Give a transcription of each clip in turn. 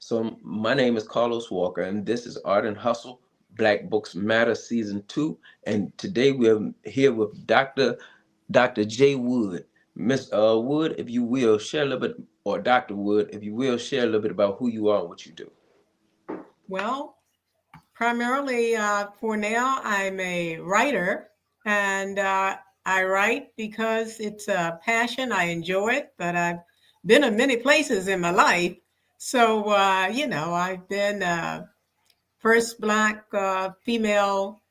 So my name is Carlos Walker, and this is Art and Hustle, Black Books Matter Season 2. And today we're here with Dr. J. Wood. Miss Wood, if you will, share a little bit, or Dr. Wood, if you will, share a little bit about who you are and what you do. Well, primarily for now, I'm a writer, and I write because it's a passion. I enjoy it, but I've been in many places in my life. So, I've been first Black female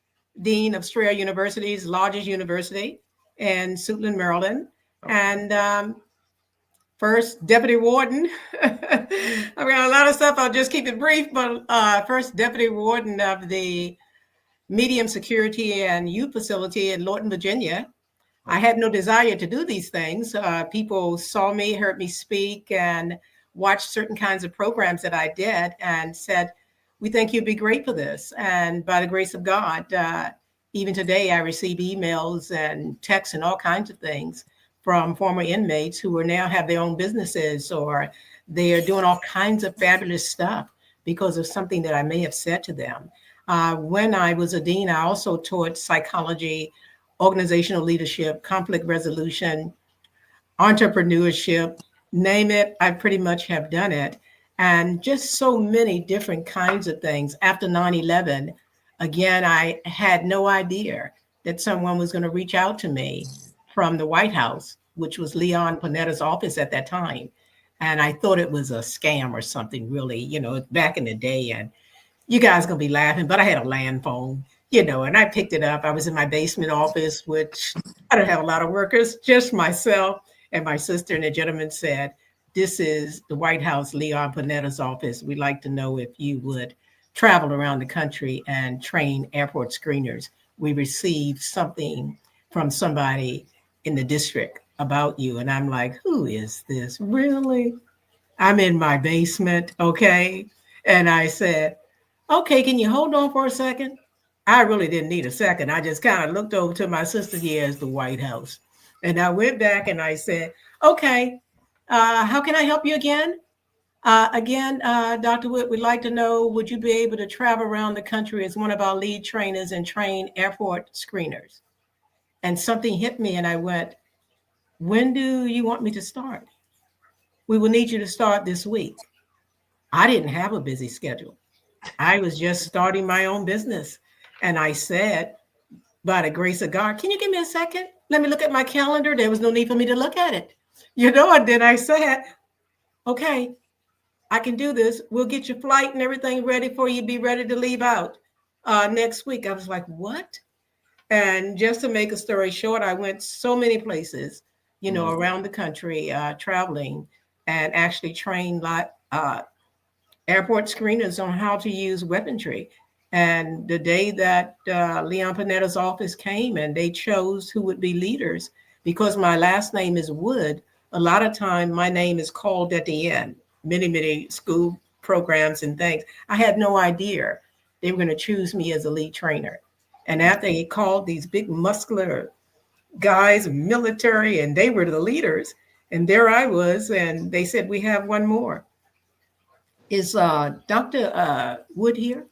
dean of Strayer University's largest university in Suitland, Maryland, and first deputy warden. I've got a lot of stuff. I'll just keep it brief, but first deputy warden of the medium security and youth facility in Lorton, Virginia. I had no desire to do these things. People saw me, heard me speak, and watched certain kinds of programs that I did and said, we think you'd be great for this. And by the grace of God, even today, I receive emails and texts and all kinds of things from former inmates who are now have their own businesses, or they are doing all kinds of fabulous stuff because of something that I may have said to them. When I was a dean, I also taught psychology, organizational leadership, conflict resolution, entrepreneurship, name it, I pretty much have done it. And just so many different kinds of things. After 9/11, again, I had no idea that someone was going to reach out to me from the White House, which was Leon Panetta's office at that time. And I thought it was a scam or something, really, back in the day. And you guys gonna be laughing, but I had a land phone, and I picked it up. I was in my basement office, which I don't have a lot of workers, just myself and my sister. And the gentleman said, this is the White House, Leon Panetta's office. We'd like to know if you would travel around the country and train airport screeners. We received something from somebody in the district about you. And I'm like, who is this? Really? I'm in my basement, okay? And I said, okay, can you hold on for a second? I really didn't need a second. I just kind of looked over to my sister here as the White House. And I went back and I said, okay, how can I help you again? Dr. Wood, we'd like to know, would you be able to travel around the country as one of our lead trainers and train airport screeners? And something hit me and I went, when do you want me to start? We will need you to start this week. I didn't have a busy schedule. I was just starting my own business. And I said, by the grace of God, can you give me a second? Let me look at my calendar. There was no need for me to look at it. And then I said, okay, I can do this. We'll get your flight and everything ready for you. Be ready to leave out next week. I was like, what? And just to make a story short, I went so many places, around the country, traveling, and actually trained airport screeners on how to use weaponry. And the day that Leon Panetta's office came and they chose who would be leaders, because my last name is Wood, a lot of time my name is called at the end, many school programs and things. I had no idea they were going to choose me as a lead trainer. And after they called these big muscular guys, military, and they were the leaders, and there I was, and they said, we have one more. Is Dr. Wood here?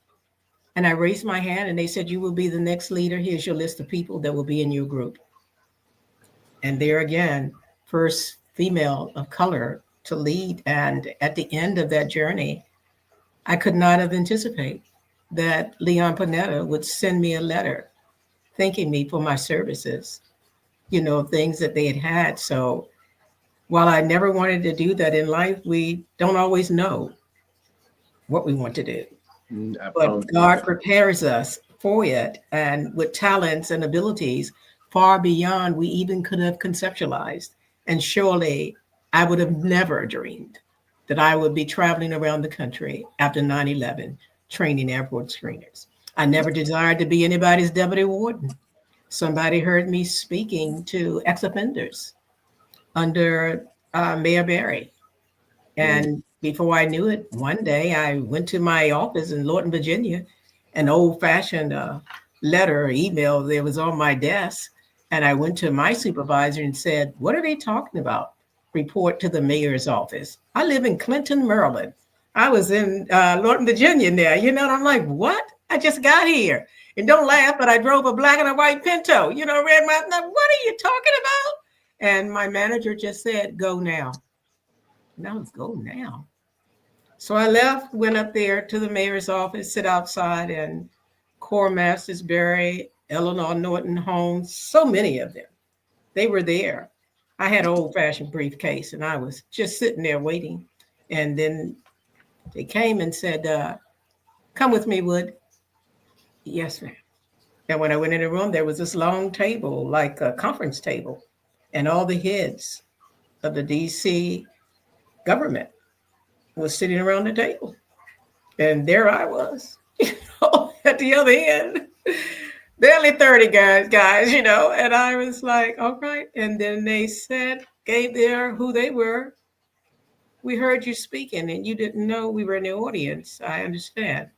And I raised my hand and they said, you will be the next leader. Here's your list of people that will be in your group. And there again, first female of color to lead. And at the end of that journey, I could not have anticipated that Leon Panetta would send me a letter thanking me for my services, things that they had. So while I never wanted to do that in life, we don't always know what we want to do. But God prepares us for it, and with talents and abilities far beyond we even could have conceptualized. And surely I would have never dreamed that I would be traveling around the country after 9/11, training airport screeners. I never desired to be anybody's deputy warden. Somebody heard me speaking to ex-offenders under Mayor Berry. And before I knew it, one day I went to my office in Lorton, Virginia, an old-fashioned letter or email that was on my desk. And I went to my supervisor and said, what are they talking about? Report to the mayor's office. I live in Clinton, Maryland. I was in Northern Virginia there, and I'm like, what? I just got here. And don't laugh, but I drove a black and a white Pinto, red my, now, what are you talking about? And my manager just said, go now. And I was, go now. So I left, went up there to the mayor's office, sit outside, and Cora Mastersberry, Eleanor Norton Holmes, so many of them, they were there. I had an old fashioned briefcase and I was just sitting there waiting. And then they came and said, come with me, Wood. Yes, ma'am. And when I went in the room, there was this long table, like a conference table, and all the heads of the DC government was sitting around the table. And there I was, at the other end, barely 30 guys, and I was like, all right. And then they said, gave their who they were. We heard you speaking and you didn't know we were in the audience. I understand,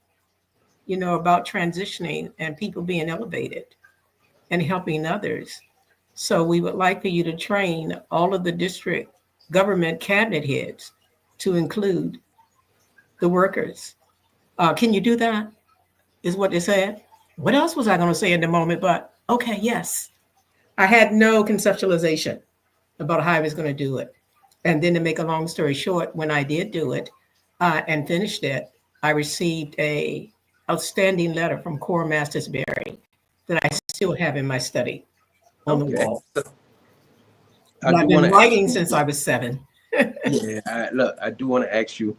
about transitioning and people being elevated and helping others. So we would like for you to train all of the district government cabinet heads to include the workers. Can you do that? Is what they said. What else was I going to say in the moment? But okay, yes. I had no conceptualization about how I was going to do it. And then to make a long story short, when I did do it and finished it, I received a outstanding letter from Cora Mastersberry that I still have in my study on the Okay. wall. I But do I've want been to ask writing you. since I was 7. Yeah, look, I do want to ask you.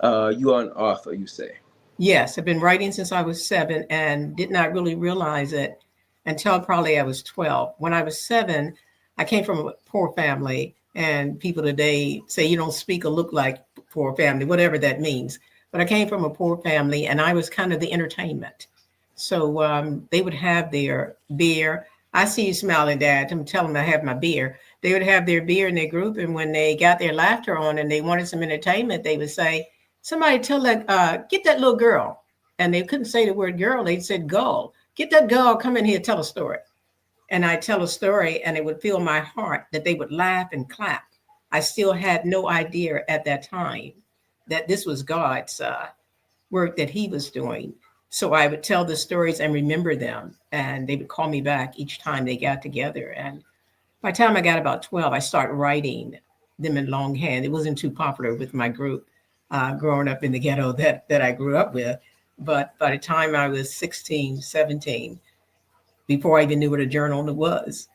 You are an author, you say. Yes, I've been writing since I was 7 and did not really realize it until probably I was 12. When I was 7, I came from a poor family, and people today say you don't speak or look like poor family, whatever that means. But I came from a poor family, and I was kind of the entertainment. So they would have their beer. I see you smiling, Dad. I'm telling them I have my beer. They would have their beer in their group, and when they got their laughter on and they wanted some entertainment, they would say, somebody tell that, get that little girl. And they couldn't say the word girl. They said gull. Get that gull, come in here, tell a story. And I tell a story and it would fill my heart that they would laugh and clap. I still had no idea at that time that this was God's work that he was doing. So I would tell the stories and remember them. And they would call me back each time they got together. And by the time I got about 12, I started writing them in longhand. It wasn't too popular with my group growing up in the ghetto that I grew up with. But by the time I was 16, 17, before I even knew what a journal was,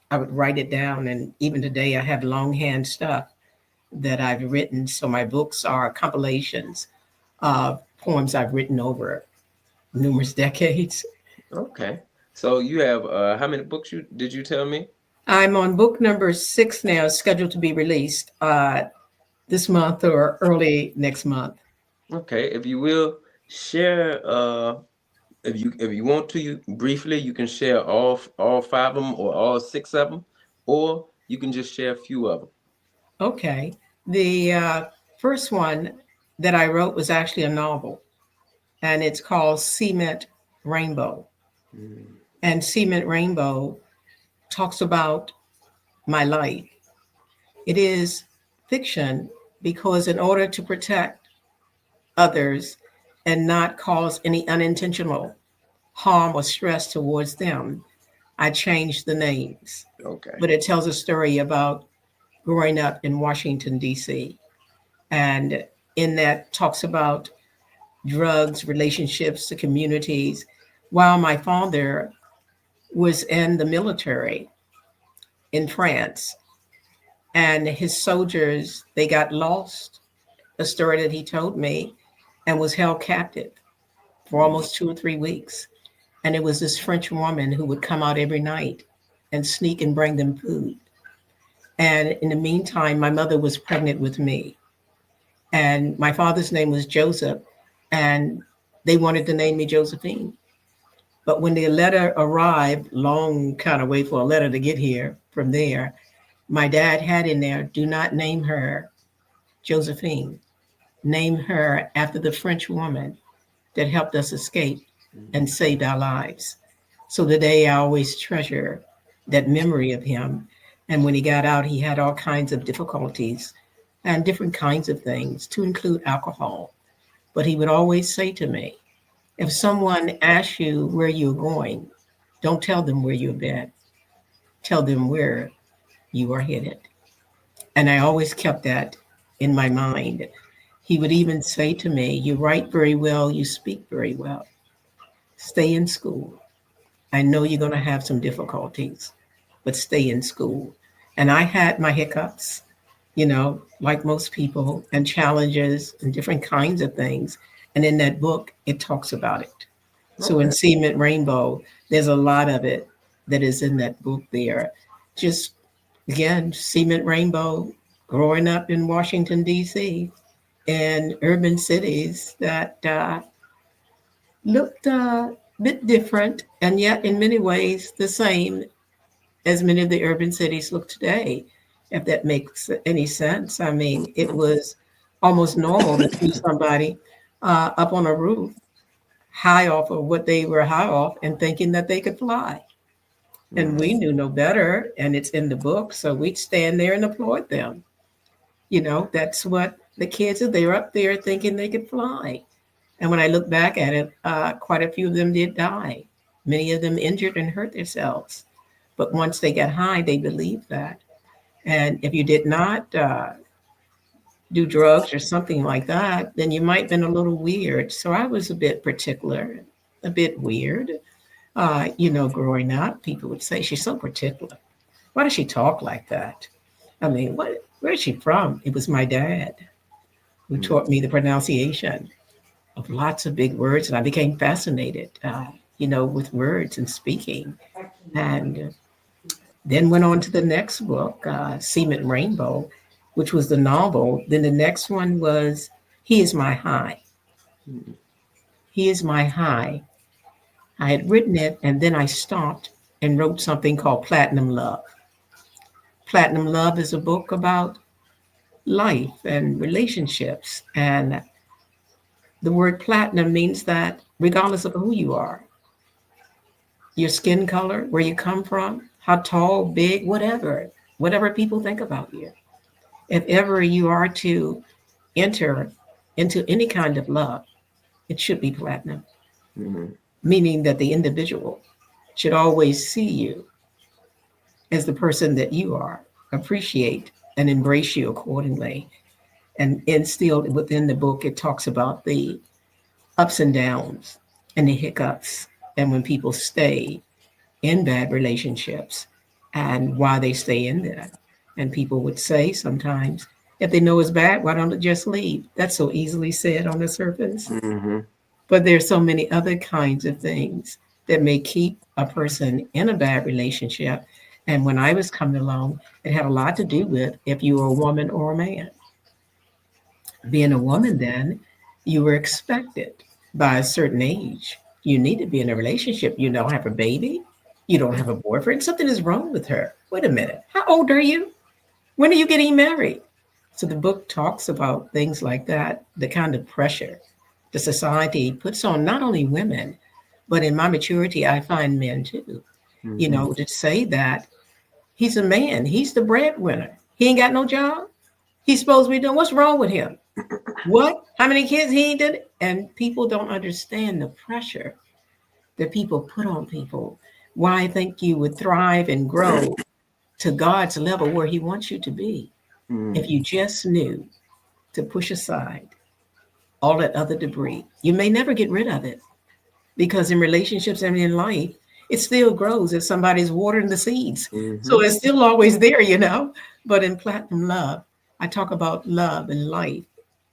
I would write it down. And even today, I have longhand stuff that I've written. So my books are compilations of poems I've written over numerous decades. Okay. So you have how many books you did you tell me? I'm on book number 6 now, scheduled to be released this month or early next month. Okay. If you will share, if you want to, you briefly you can share all 5 of them or all 6 of them, or you can just share a few of them. Okay. The first one that I wrote was actually a novel, and it's called Cement Rainbow. Mm. And Cement Rainbow talks about my life. It is fiction because, in order to protect others and not cause any unintentional harm or stress towards them, I changed the names. Okay. But it tells a story about growing up in Washington, D.C. And in that talks about drugs, relationships, the communities. While my father was in the military in France, and his soldiers, they got lost, a story that he told me, and was held captive for Mm. almost 2 or 3 weeks. And it was this French woman who would come out every night and sneak and bring them food. And in the meantime, my mother was pregnant with me. And my father's name was Joseph. And they wanted to name me Josephine. But when the letter arrived, long kind of wait for a letter to get here from there, my dad had in there, do not name her Josephine. Name her after the French woman that helped us escape and saved our lives. So today I always treasure that memory of him. And when he got out, he had all kinds of difficulties and different kinds of things, to include alcohol. But he would always say to me, if someone asks you where you're going, don't tell them where you've been, tell them where you are headed. And I always kept that in my mind. He would even say to me, you write very well, you speak very well, stay in school. I know you're going to have some difficulties, but stay in school. And I had my hiccups, like most people, and challenges and different kinds of things. And in that book, it talks about it. So in Okay. Cement Rainbow, there's a lot of it that is in that book there. Just again, Cement Rainbow, growing up in Washington, D.C., in urban cities that looked a bit different, and yet in many ways the same as many of the urban cities look today, if that makes any sense. I mean, it was almost normal to see somebody up on a roof, high off of what they were high off, and thinking that they could fly. And we Mm-hmm. knew no better, and it's in the book, so we'd stand there and applaud them. That's what the kids are. They're up there thinking they could fly. And when I look back at it, quite a few of them did die. Many of them injured and hurt themselves. But once they got high, they believed that. And if you did not do drugs or something like that, then you might have been a little weird. So I was a bit particular, a bit weird. Growing up, people would say, she's so particular. Why does she talk like that? I mean, where is she from? It was my dad who taught me the pronunciation of lots of big words, and I became fascinated, with words and speaking. And then went on to the next book, Cement Rainbow, which was the novel. Then the next one was He Is My High. He Is My High. I had written it, and then I stopped and wrote something called Platinum Love. Platinum Love is a book about life and relationships. And the word platinum means that regardless of who you are, your skin color, where you come from, how tall, big, whatever people think about you, if ever you are to enter into any kind of love, it should be platinum, Mm-hmm. meaning that the individual should always see you as the person that you are, appreciate and embrace you accordingly. And instilled within the book, it talks about the ups and downs and the hiccups, and when people stay in bad relationships and why they stay in that. And people would say sometimes, if they know it's bad, why don't they just leave? That's so easily said on the surface. Mm-hmm. But there's so many other kinds of things that may keep a person in a bad relationship. And when I was coming along, it had a lot to do with if you were a woman or a man. Being a woman, then you were expected by a certain age. You need to be in a relationship. You don't have a baby. You don't have a boyfriend. Something is wrong with her. Wait a minute. How old are you? When are you getting married? So the book talks about things like that, the kind of pressure the society puts on not only women, but in my maturity, I find men too, Mm-hmm. to say that he's a man, he's the breadwinner. He ain't got no job. He's supposed to be doing what's wrong with him? What? How many kids he did? And people don't understand the pressure that people put on people. Why I think you would thrive and grow to God's level where He wants you to be if you just knew to push aside all that other debris. You may never get rid of it because in relationships and in life, it still grows if somebody's watering the seeds. Mm-hmm. So it's still always there. But in Platinum Love, I talk about love and life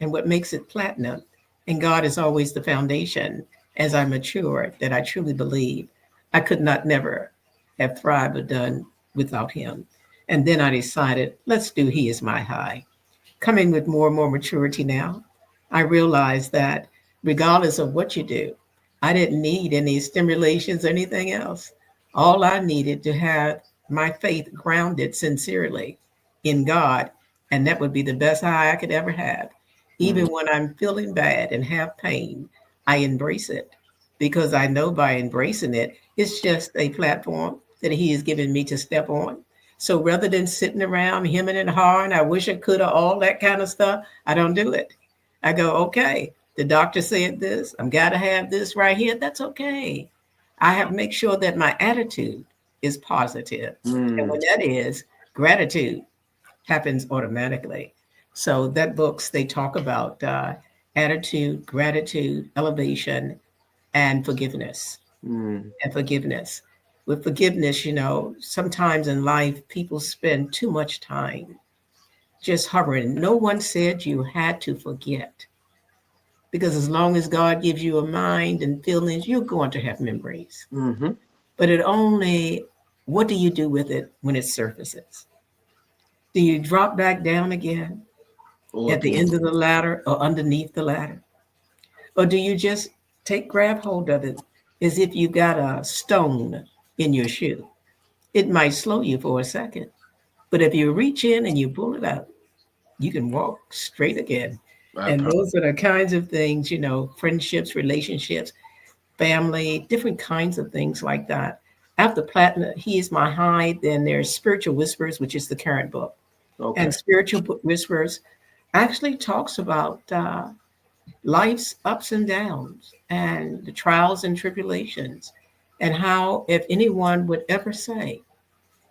and what makes it platinum. And God is always the foundation as I mature that I truly believe I could not never have thrived or done without Him. And then I decided, let's do He Is My High. Coming with more and more maturity now, I realized that regardless of what you do, I didn't need any stimulations or anything else. All I needed to have my faith grounded sincerely in God, and that would be the best high I could ever have. Even when I'm feeling bad and have pain, I embrace it because I know by embracing it, it's just a platform that He has given me to step on. So rather than sitting around hemming and hawing, I wish I could have all that kind of stuff, I don't do it. I go, okay, the doctor said this, I'm got to have this right here. That's okay. I have to make sure that my attitude is positive. And Mm, when that is, gratitude happens automatically. So that books, they talk about attitude, gratitude, elevation, and forgiveness. mm, And forgiveness. With forgiveness, sometimes in life, people spend too much time just hovering. No one said you had to forget, because as long as God gives you a mind and feelings, you're going to have memories. mm-hmm. But it only, what do you do with it when it surfaces? Do you drop back down again Or at do the you? end of the ladder or underneath the ladder? Or do you just grab hold of it as if you got a stone in your shoe? It might slow you for a second, but if you reach in and you pull it out, you can walk straight again. I And promise. those are the kinds of things, friendships, relationships, family, different kinds of things like that. After Platinum, He is My High, then there's Spiritual Whispers, which is the current book. And Okay. Spiritual Whispers actually talks about life's ups and downs and the trials and tribulations, and how, if anyone would ever say,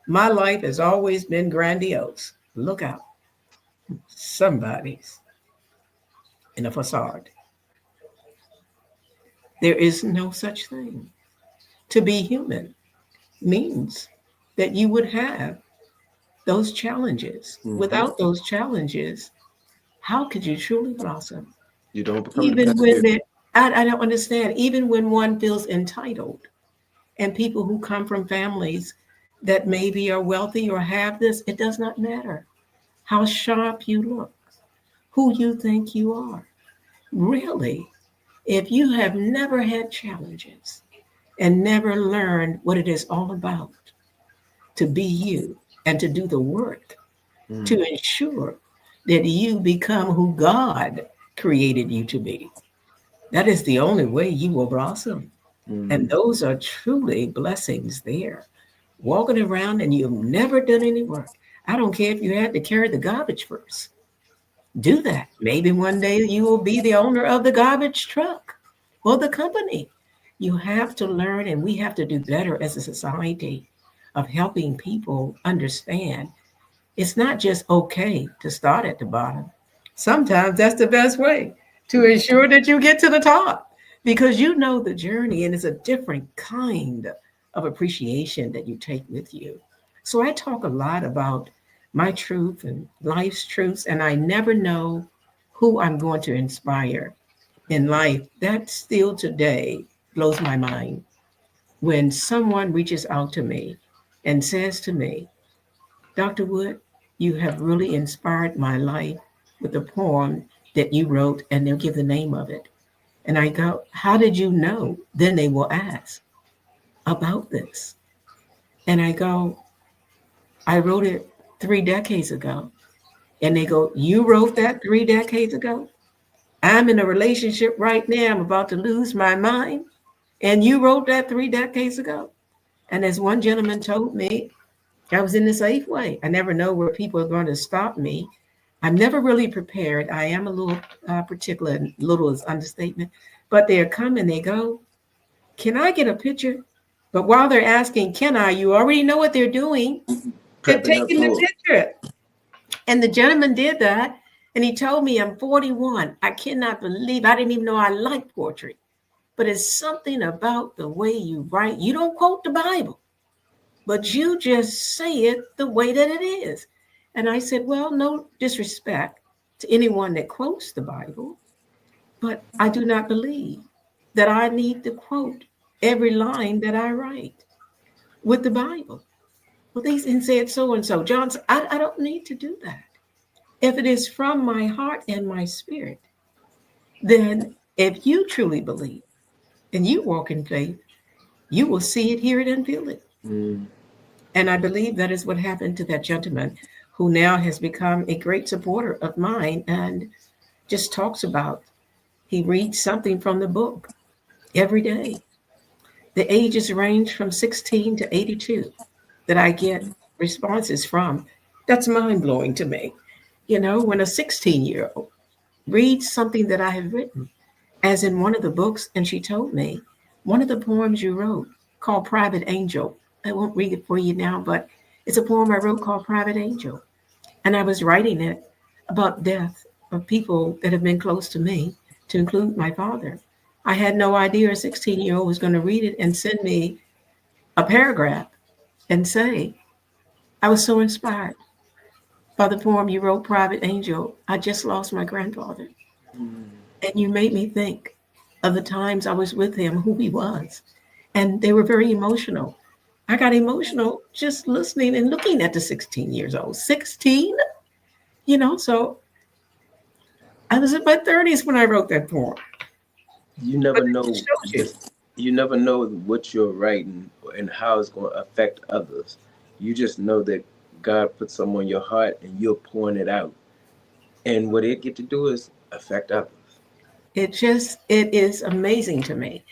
my life has always been grandiose, look out, somebody's in a facade. There is no such thing. To be human means that you would have those challenges. Mm-hmm. Without those challenges, how could you truly blossom? You don't become the Even best when you. I don't understand, even when one feels entitled, and people who come from families that maybe are wealthy or have this, it does not matter how sharp you look, who you think you are. Really, if you have never had challenges and never learned what it is all about to be you and to do the work to Mm, ensure that you become who God created you to be, that is the only way you will blossom. And mm, those are truly blessings there. Walking around and you've never done any work. I don't care if you had to carry the garbage first. Do that. Maybe one day you will be the owner of the garbage truck or the company. You have to learn, and we have to do better as a society of helping people understand it's not just okay to start at the bottom. Sometimes that's the best way to ensure that you get to the top, because you know the journey and it's a different kind of appreciation that you take with you. So I talk a lot about my truth and life's truths, and I never know who I'm going to inspire in life. That still today blows my mind when someone reaches out to me and says to me, Dr. Wood, you have really inspired my life with the poem that you wrote, and they'll give the name of it. And I go, how did you know? Then they will ask about this. And I go, I wrote it 3 decades ago. And they go, you wrote that 3 decades ago? I'm in a relationship right now. I'm about to lose my mind. And you wrote that 3 decades ago? And as one gentleman told me, I was in the safe way. I never know where people are going to stop me. I'm never really prepared. I am a little particular, and little is understatement. But they're coming, they go, can I get a picture? But while they're asking, can I, you already know what they're doing. They're prepping up taking the for it. picture. And the gentleman did that. And he told me, I'm 41. I cannot believe, I didn't even know I liked poetry. But it's something about the way you write. You don't quote the Bible, but you just say it the way that it is. And I said, well, no disrespect to anyone that quotes the Bible, but I do not believe that I need to quote every line that I write with the Bible. Well, they said so and so. John said, I don't need to do that. If it is from my heart and my spirit, then if you truly believe and you walk in faith, you will see it, hear it, and feel it. Mm, And I believe that is what happened to that gentleman who now has become a great supporter of mine and just talks about, he reads something from the book every day. The ages range from 16 to 82 that I get responses from. That's mind blowing to me. You know, when a 16-year-old reads something that I have written, as in one of the books, and she told me, one of the poems you wrote called Private Angel. I won't read it for you now, but it's a poem I wrote called Private Angel. And I was writing it about death of people that have been close to me, to include my father. I had no idea a 16-year-old was going to read it and send me a paragraph and say, I was so inspired by the poem you wrote, Private Angel. I just lost my grandfather. And you made me think of the times I was with him, who he was. And they were very emotional. I got emotional just listening and looking at the 16 years old. 16, so I was in my 30s when I wrote that poem. You But never it know just shows you. this. You never know what you're writing and how it's going to affect others. You just know that God put some on your heart and you're pouring it out. And what it get to do is affect others. It is amazing to me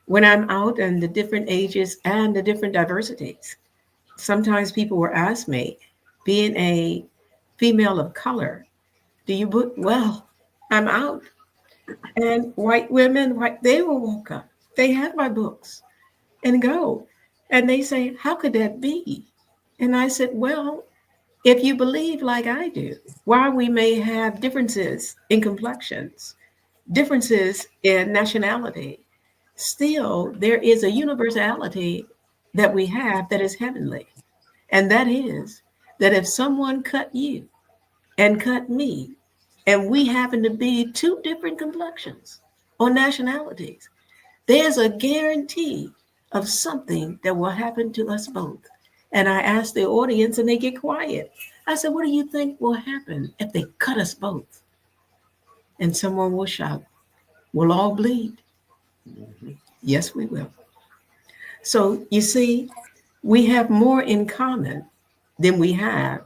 when I'm out and the different ages and the different diversities. Sometimes people will ask me, being a female of color, do you book? Well, I'm out. And white women, they will walk up. They have my books and go. And they say, how could that be? And I said, well, if you believe like I do, while we may have differences in complexions, differences in nationality, still there is a universality that we have that is heavenly. And that is that if someone cut you and cut me, and we happen to be two different complexions or nationalities, there's a guarantee of something that will happen to us both. And I asked the audience, and they get quiet. I said, what do you think will happen if they cut us both? And someone will shout, we'll all bleed. Hmm. Yes, we will. So you see, we have more in common than we have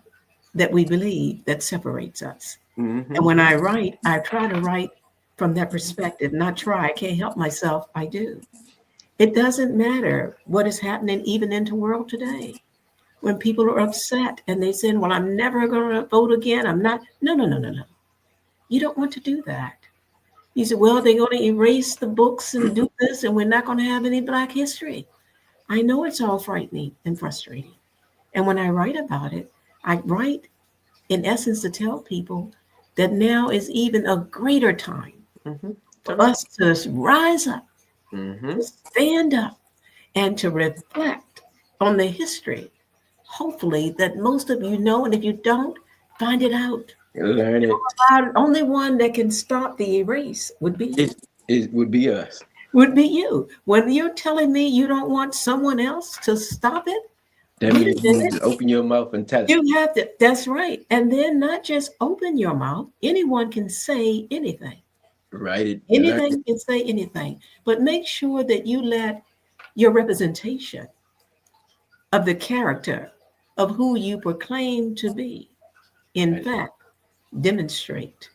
that we believe that separates us. And Hmm. when I write, I try to write from that perspective, not try. I can't help myself. I do. It doesn't matter what is happening even in the world today. When people are upset and they say, well, I'm never going to vote again. I'm not. No, no, no, no, no. You don't want to do that. You say, well, they're going to erase the books and do this, and we're not going to have any Black history. I know it's all frightening and frustrating. And when I write about it, I write in essence to tell people that now is even a greater time Hmm. for us to rise up, Hmm. to stand up, and to reflect on the history, hopefully, that most of you know. And if you don't, find it out. Learn it. Only one that can stop the erase would be you. It would be us. Would be you. When you're telling me you don't want someone else to stop it, That wait a means you need minute. to open your mouth and tell it. You have to, that's right. And then not just open your mouth, anyone can say anything. Write it. Learn it. Anything can say anything. But make sure that you let your representation of the character of who you proclaim to be, in Write it. fact, demonstrate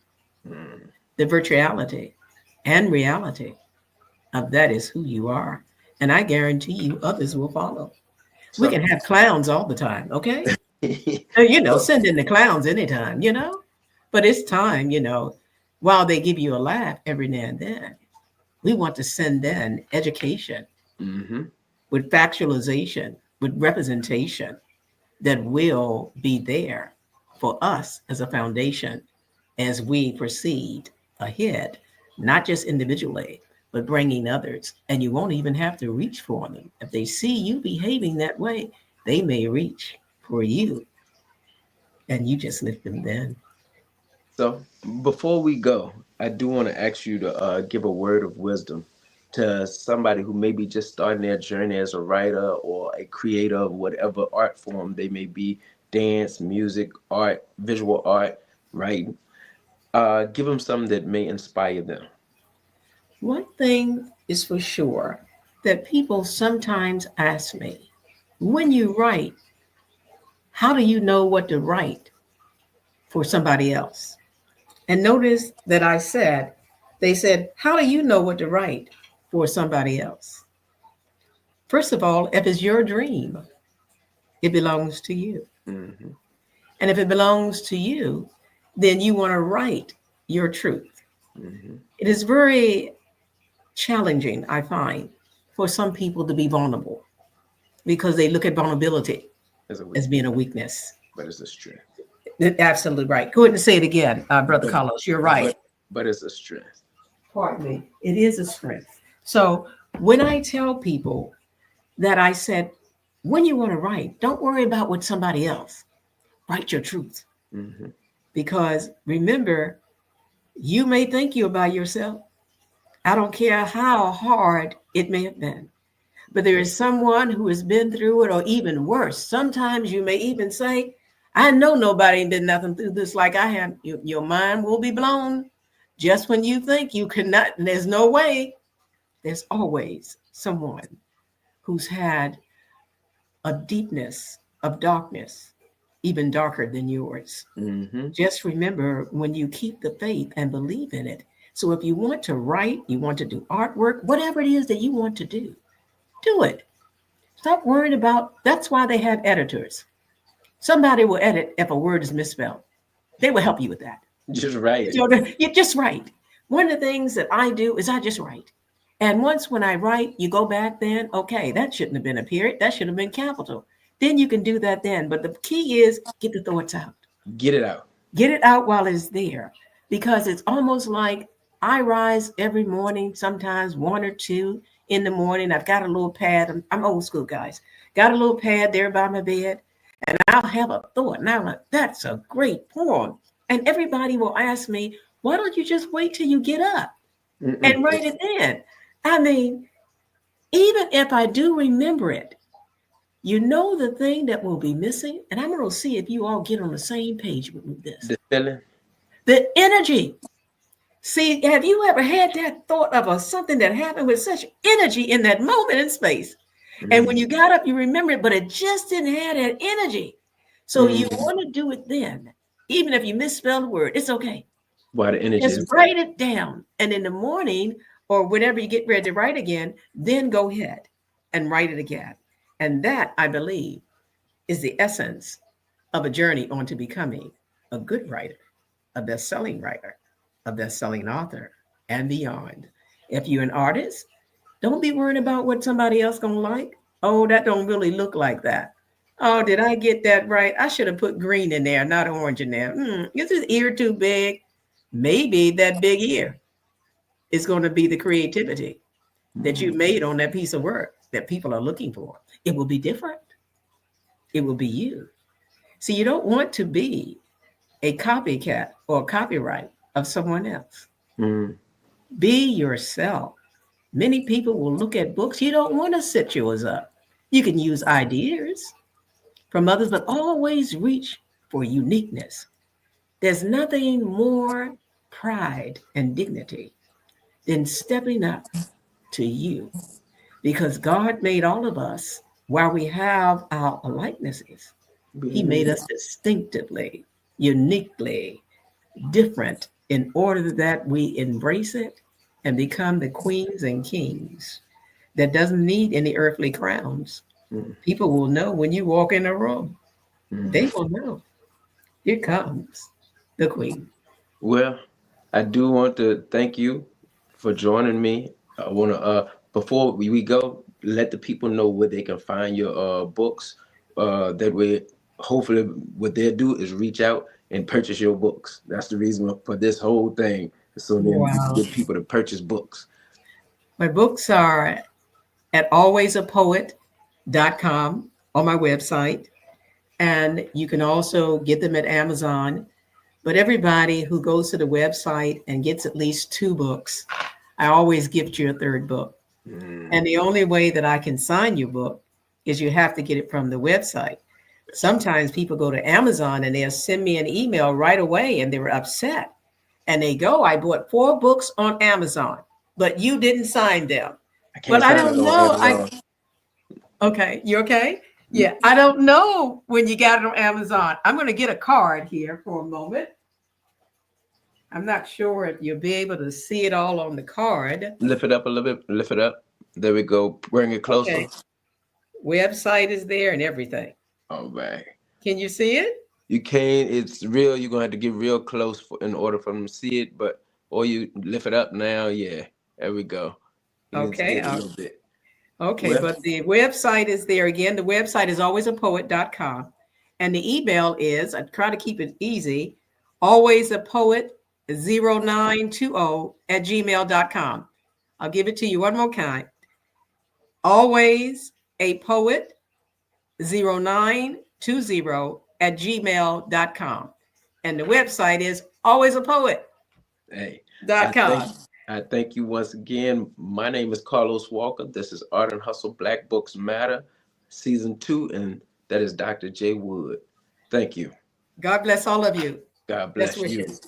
Mm. the virtuality and reality of that is who you are. And I guarantee you others will follow. We So, can have clowns all the time, okay? so Send in the clowns anytime. But it's time, while they give you a laugh every now and then, we want to send in education hmm with factualization, with representation that will be there for us as a foundation as we proceed ahead, not just individually, but bringing others. And you won't even have to reach for them. If they see you behaving that way, they may reach for you and you just lift them then. So before we go, I do want to ask you to give a word of wisdom to somebody who may be just starting their journey as a writer or a creator of whatever art form they may be, dance, music, art, visual art, writing. Give them something that may inspire them. One thing is for sure that people sometimes ask me, when you write, how do you know what to write for somebody else? And notice that they said, how do you know what to write for somebody else? First of all, if it's your dream, It belongs to you. Mm-hmm. And if it belongs to you, then you want to write your truth. Mm-hmm. It is very challenging, I find, for some people to be vulnerable because they look at vulnerability It's a as weakness, being a weakness. but it's a strength. Absolutely right. Go ahead and say it again, Brother But Carlos. You're right. but but it's a strength. Pardon me. It is a strength. So when I tell people that I said, when you want to write, don't worry about what somebody else. Write your truth. Mm-hmm. Because remember, you may think you're by yourself. I don't care how hard it may have been. But there is someone who has been through it, or even worse. Sometimes you may even say, I know nobody did nothing through this like I have. Your mind will be blown just when you think you cannot. There's no way. There's always someone who's had a deepness of darkness, even darker than yours. Mm-hmm. Just remember when you keep the faith and believe in it. So if you want to write, you want to do artwork, whatever it is that you want to do it. Stop worrying about. That's why they have editors. Somebody will edit if a word is misspelled. They will help you with that. Just write it. So you just write. One of the things that I do is I just write. And once when I write, you go back then, okay, that shouldn't have been a period. That should have been capital. Then you can do that then. But the key is get the thoughts out. Get it out. Get it out while it's there. Because it's almost like I rise every morning, sometimes 1 or 2 in the morning. I've got a little pad. I'm old school, guys. Got a little pad there by my bed. And I'll have a thought. And I'm like, that's a great poem. And everybody will ask me, why don't you just wait till you get up Mm-mm. and write it then? I mean, even if I do remember it, you know the thing that will be missing, and I'm going to see if you all get on the same page with me this. The feeling. The energy. See, have you ever had that thought of something that happened with such energy in that moment in space? And when you got up, you remember it, but it just didn't have that energy. So you want to do it then. Even if you misspell a word, it's okay. Why the energy Just is write it down. And in the morning or whenever you get ready to write again, then go ahead and write it again. And that, I believe, is the essence of a journey on to becoming a good writer, a best-selling writer, a best-selling author, and beyond. If you're an artist, don't be worrying about what somebody else gonna like. Oh, that don't really look like that. Oh, did I get that right? I should have put green in there, not orange in there. Is his ear too big? Maybe that big ear is going to be the creativity that you made on that piece of work that people are looking for. It will be different. It will be you. So you don't want to be a copycat or a copyright of someone else. Mm. Be yourself. Many people will look at books. You don't want to set yours up. You can use ideas from others, but always reach for uniqueness. There's nothing more pride and dignity than stepping up to you because God made all of us while we have our likenesses. He made us distinctively, uniquely different in order that we embrace it and become the queens and kings that doesn't need any earthly crowns. Mm. People will know when you walk in a room. Mm. They will know. Here comes the queen. Well, I do want to thank you for joining me. I want to before we go, let the people know where they can find your books. That way, hopefully, what they'll do is reach out and purchase your books. That's the reason for this whole thing, so then we can Wow. get people to purchase books. My books are at alwaysapoet.com on my website. And you can also get them at Amazon. But everybody who goes to the website and gets at least 2 books, I always gift you a third book. Mm. And the only way that I can sign your book is you have to get it from the website. Sometimes people go to Amazon and they'll send me an email right away and they're upset. And they go, I bought 4 books on Amazon, but you didn't sign them. I But can't I sign it don't on know. Amazon. Okay, you okay? Yeah, I don't know when you got it on Amazon. I'm going to get a card here for a moment. I'm not sure if you'll be able to see it all on the card. Lift it up a little bit. Lift it up. There we go. Bring it closer. Okay, website is there and everything. All right. Can you see it? You can't. It's real. You're gonna have to get real close in order for them to see it. But or you lift it up now. Yeah, there we go. You can see Okay. it a little bit. Okay, Well, but the website is there again. The website is alwaysapoet.com. And the email is, I try to keep it easy, alwaysapoet0920 at gmail.com. I'll give it to you one more time. Always a poet 0920 at gmail.com. And the website is hey, I thank alwaysapoet.com. I thank you once again. My name is Carlos Walker. This is Art and Hustle Black Books Matter, Season 2, and that is Dr. J. Wood. Thank you. God bless all of you. God Best bless you. wishes.